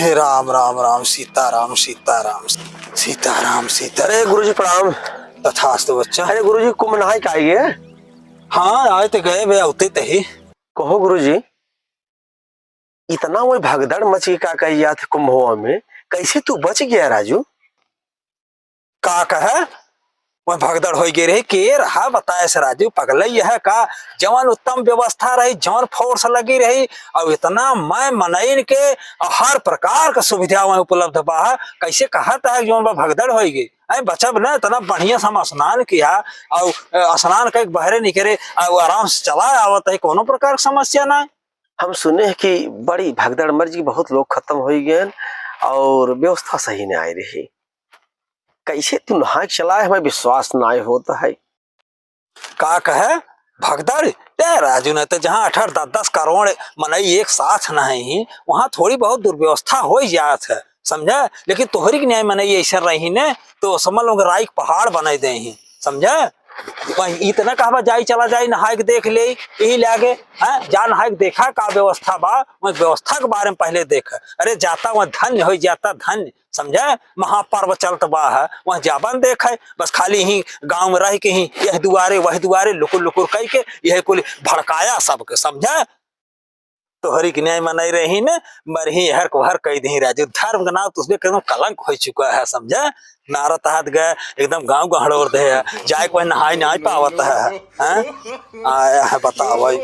हे राम राम राम सीताराम सीताराम सीताराम सीता। अरे गुरुजी प्रणाम। तथास्तु बच्चा। अरे गुरुजी कुंभ नहाय का आइए। हाँ आए तो गए वे उते ही। कहो गुरुजी, इतना वो भगदड़ मची का कही थे कुंभों में, कैसे तू बच गया राजू? का कहे वह भगदड़ हो गई रही के रहा बताए से राजू पगल यह का जवन उत्तम व्यवस्था रही जवन फोर्स लगी रही और इतना मैं मनइन के हर प्रकार का सुविधा वहाँ उपलब्ध बा। कैसे कहा था जवन भगदड़ हो गई अरे बचब न इतना बढ़िया से हम स्नान किया और स्नान कर बहरे निकले और आराम से चला आवत है कोनो प्रकार की समस्या ना। हम सुने हैं कि बड़ी भगदड़ मर्जी बहुत लोग खत्म हो गए और व्यवस्था सही नहीं आई रही। कैसे तू नहा चलाए हमें विश्वास ना होता है। का कहे भगदड़ ते राजू ने तो जहाँ 18-10 करोड़ मनई एक साथ नहीं वहां थोड़ी बहुत दुर्व्यवस्था हो जात है समझा। लेकिन तोहरी के न्याय मनई ऐसा रही ने तो समझ लोग राई पहाड़ बना दे ही समझा। इतना कहवा जाई चला जाई नहाय के देख ले यही लागे है जा नहाय के देखा का व्यवस्था बा वह व्यवस्था के बारे में पहले देख। अरे जाता वह धन्य हो जाता धन्य समझा। महापर्व चलत बा है वह जाबन देख है बस खाली ही गांव में रह के ही यह दुआरे वह दुआरे लुकुर लुकुर कह के यह कुल भड़काया सबके समझा। तो हरी के न्याय मनाई रही ने मरही हर को हर कह दी राजू धर्म का नाम तो उसमें कदम कलंक हो चुका है समझा। नारा तहत गए एकदम गांव का हड़ोर दे है जाए कोई नहाई नहीं पावत है आया है बताओ भाई।